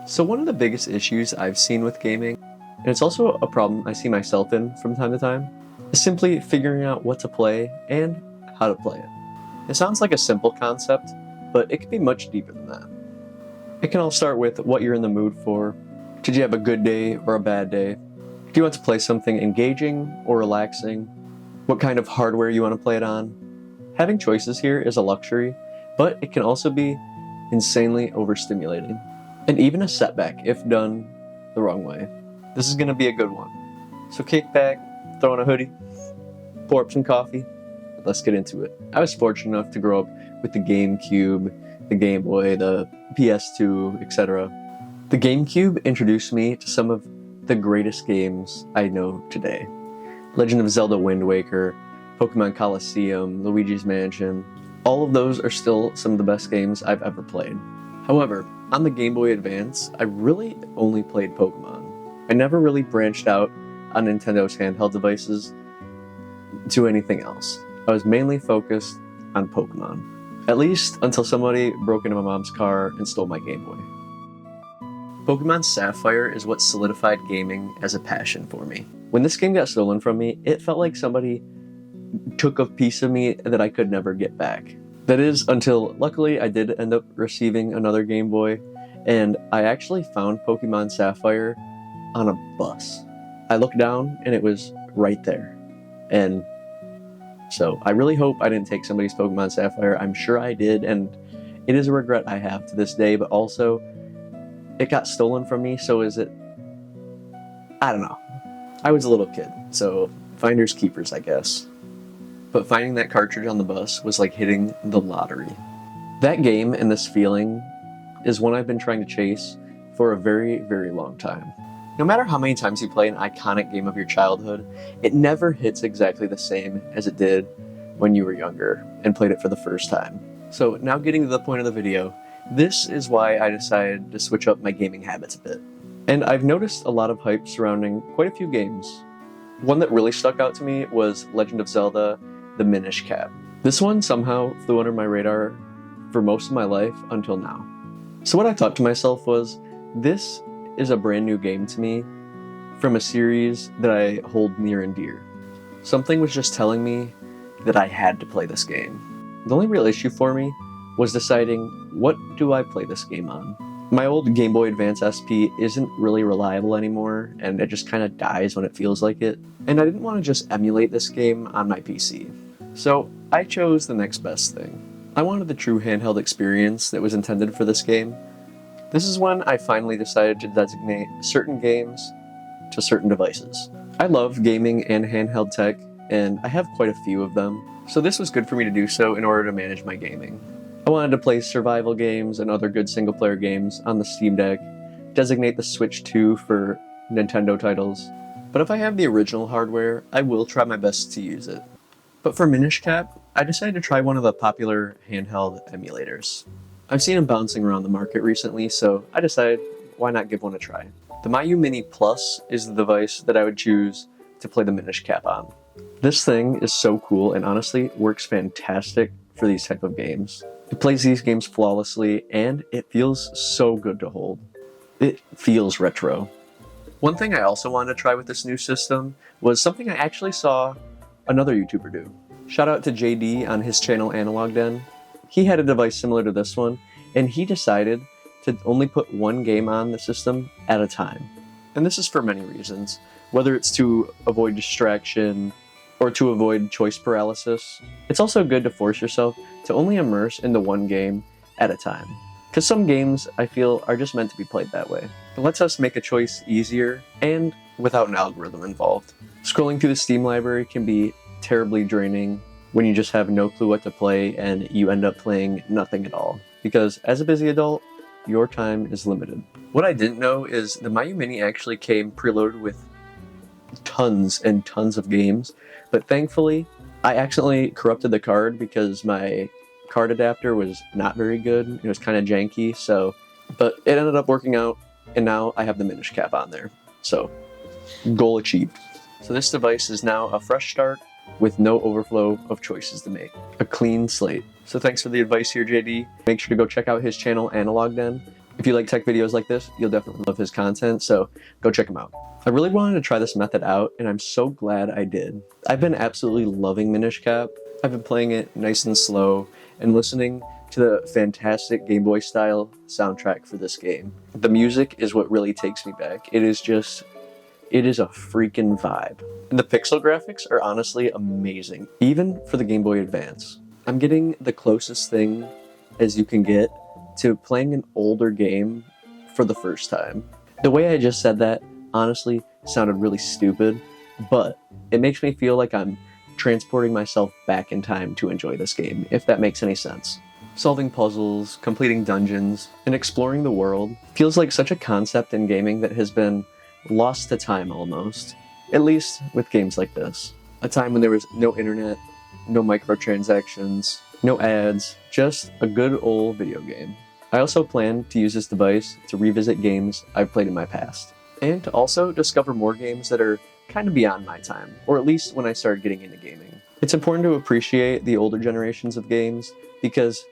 So one of the biggest issues I've seen with gaming, and it's also a problem I see myself in from time to time, is simply figuring out what to play and how to play it. It sounds like a simple concept, but it can be much deeper than that. It can all start with what you're in the mood for. Did you have a good day or a bad day? Do you want to play something engaging or relaxing? What kind of hardware you want to play it on? Having choices here is a luxury, but it can also be insanely overstimulating. And even a setback if done the wrong way. This is going to be a good one. So kick back, throw on a hoodie, pour up some coffee, let's get into it. I was fortunate enough to grow up with the GameCube, the Game Boy, the PS2, etc. The GameCube introduced me to some of the greatest games I know today. Legend of Zelda Wind Waker, Pokémon Colosseum, Luigi's Mansion. All of those are still some of the best games I've ever played. However, on the Game Boy Advance, I really only played Pokémon. I never really branched out on Nintendo's handheld devices to anything else. I was mainly focused on Pokémon. At least until somebody broke into my mom's car and stole my Game Boy. Pokémon Sapphire is what solidified gaming as a passion for me. When this game got stolen from me, it felt like somebody took a piece of me that I could never get back. That is, until luckily I did end up receiving another Game Boy, and I actually found Pokémon Sapphire on a bus. I looked down and it was right there. And so I really hope I didn't take somebody's Pokémon Sapphire. I'm sure I did, and it is a regret I have to this day, but also it got stolen from me, so is it... I don't know. I was a little kid, so finders keepers, I guess. But finding that cartridge on the bus was like hitting the lottery. That game and this feeling is one I've been trying to chase for a very, very long time. No matter how many times you play an iconic game of your childhood, it never hits exactly the same as it did when you were younger and played it for the first time. So now getting to the point of the video, this is why I decided to switch up my gaming habits a bit. And I've noticed a lot of hype surrounding quite a few games. One that really stuck out to me was Legend of Zelda, the Minish Cap. This one somehow flew under my radar for most of my life until now. So what I thought to myself was, this is a brand new game to me from a series that I hold near and dear. Something was just telling me that I had to play this game. The only real issue for me was deciding, what do I play this game on? My old Game Boy Advance SP isn't really reliable anymore, and it just kind of dies when it feels like it. And I didn't want to just emulate this game on my PC. So I chose the next best thing. I wanted the true handheld experience that was intended for this game. This is when I finally decided to designate certain games to certain devices. I love gaming and handheld tech, and I have quite a few of them, so this was good for me to do so in order to manage my gaming. I wanted to play survival games and other good single-player games on the Steam Deck, designate the Switch 2 for Nintendo titles, but if I have the original hardware, I will try my best to use it. But for Minish Cap, I decided to try one of the popular handheld emulators. I've seen them bouncing around the market recently, so I decided, why not give one a try? The Mayu Mini Plus is the device that I would choose to play the Minish Cap on. This thing is so cool and honestly works fantastic for these type of games. It plays these games flawlessly and it feels so good to hold. It feels retro. One thing I also wanted to try with this new system was something I actually saw another YouTuber do. Shout out to JD on his channel Analog Den. He had a device similar to this one, and he decided to only put one game on the system at a time. And this is for many reasons, whether it's to avoid distraction or to avoid choice paralysis. It's also good to force yourself to only immerse into one game at a time. Because some games, I feel, are just meant to be played that way. It lets us make a choice easier and without an algorithm involved. Scrolling through the Steam library can be terribly draining when you just have no clue what to play and you end up playing nothing at all. Because as a busy adult, your time is limited. What I didn't know is the Mayu Mini actually came preloaded with tons and tons of games, but thankfully I accidentally corrupted the card because my card adapter was not very good. It was kind of janky, but it ended up working out, and now I have the Minish Cap on there. So, goal achieved. So this device is now a fresh start with no overflow of choices to make. A clean slate. So thanks for the advice here, JD. Make sure to go check out his channel, Analog Den. If you like tech videos like this, you'll definitely love his content, so go check him out. I really wanted to try this method out, and I'm so glad I did. I've been absolutely loving Minish Cap. I've been playing it nice and slow, and listening to the fantastic Game Boy style soundtrack for this game. The music is what really takes me back. It is a freaking vibe. And the pixel graphics are honestly amazing, even for the Game Boy Advance. I'm getting the closest thing as you can get to playing an older game for the first time. The way I just said that honestly sounded really stupid, but it makes me feel like I'm transporting myself back in time to enjoy this game, if that makes any sense. Solving puzzles, completing dungeons, and exploring the world feels like such a concept in gaming that has been lost to time almost, at least with games like this. A time when there was no internet, no microtransactions, no ads, just a good old video game. I also plan to use this device to revisit games I've played in my past, and to also discover more games that are kind of beyond my time, or at least when I started getting into gaming. It's important to appreciate the older generations of games, because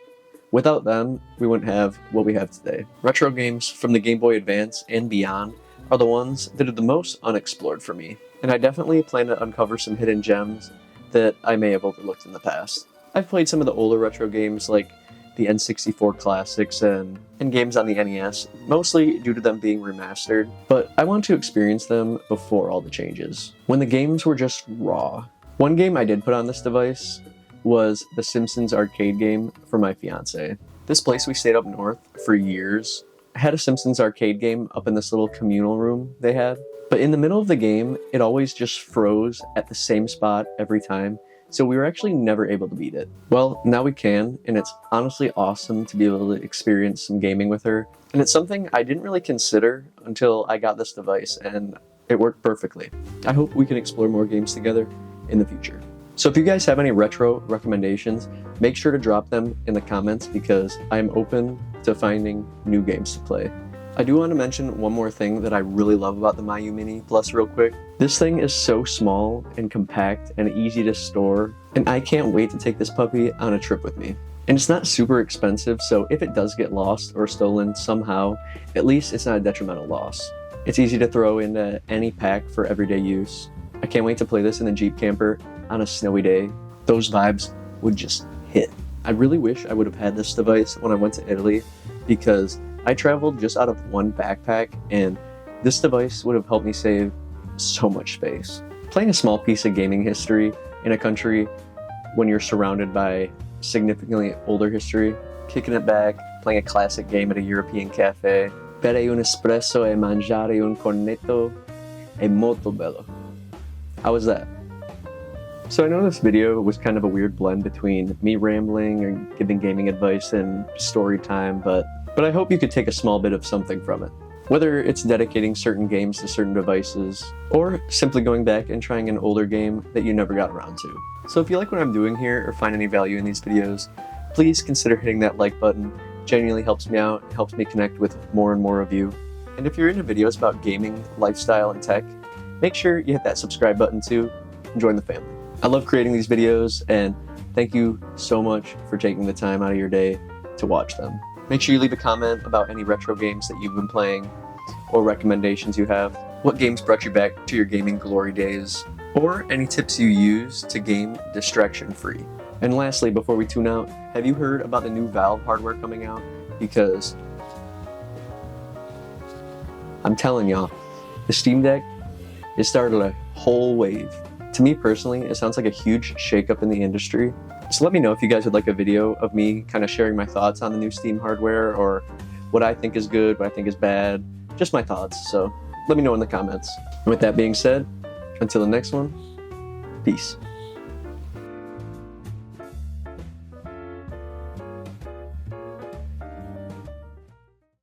without them, we wouldn't have what we have today. Retro games from the Game Boy Advance and beyond are the ones that are the most unexplored for me, and I definitely plan to uncover some hidden gems that I may have overlooked in the past. I've played some of the older retro games like the N64 classics and games on the NES, mostly due to them being remastered, but I want to experience them before all the changes, when the games were just raw. One game I did put on this device was the Simpsons arcade game for my fiance. This place we stayed up north for years had a Simpsons arcade game up in this little communal room they had, but in the middle of the game, it always just froze at the same spot every time, so we were actually never able to beat it. Well, now we can, and it's honestly awesome to be able to experience some gaming with her, and it's something I didn't really consider until I got this device, and it worked perfectly. I hope we can explore more games together in the future. So if you guys have any retro recommendations, make sure to drop them in the comments because I'm open to finding new games to play. I do want to mention one more thing that I really love about the Mayu Mini Plus real quick. This thing is so small and compact and easy to store, and I can't wait to take this puppy on a trip with me. And it's not super expensive, so if it does get lost or stolen somehow, at least it's not a detrimental loss. It's easy to throw into any pack for everyday use. I can't wait to play this in the Jeep camper on a snowy day. Those vibes would just hit. I really wish I would have had this device when I went to Italy because I traveled just out of one backpack and this device would have helped me save so much space. Playing a small piece of gaming history in a country when you're surrounded by significantly older history, kicking it back, playing a classic game at a European cafe, bere un espresso e mangiare un cornetto è molto bello. How was that? So I know this video was kind of a weird blend between me rambling and giving gaming advice and story time, but I hope you could take a small bit of something from it. Whether it's dedicating certain games to certain devices, or simply going back and trying an older game that you never got around to. So if you like what I'm doing here or find any value in these videos, please consider hitting that like button. It genuinely helps me out, it helps me connect with more and more of you. And if you're into videos about gaming, lifestyle, and tech, make sure you hit that subscribe button too and join the family. I love creating these videos, and thank you so much for taking the time out of your day to watch them. Make sure you leave a comment about any retro games that you've been playing, or recommendations you have, what games brought you back to your gaming glory days, or any tips you use to game distraction-free. And lastly, before we tune out, have you heard about the new Valve hardware coming out? Because I'm telling y'all, the Steam Deck, it started a whole wave. To me personally, it sounds like a huge shakeup in the industry. So let me know if you guys would like a video of me kind of sharing my thoughts on the new Steam hardware, or what I think is good, what I think is bad, just my thoughts. So let me know in the comments. And with that being said, until the next one, peace.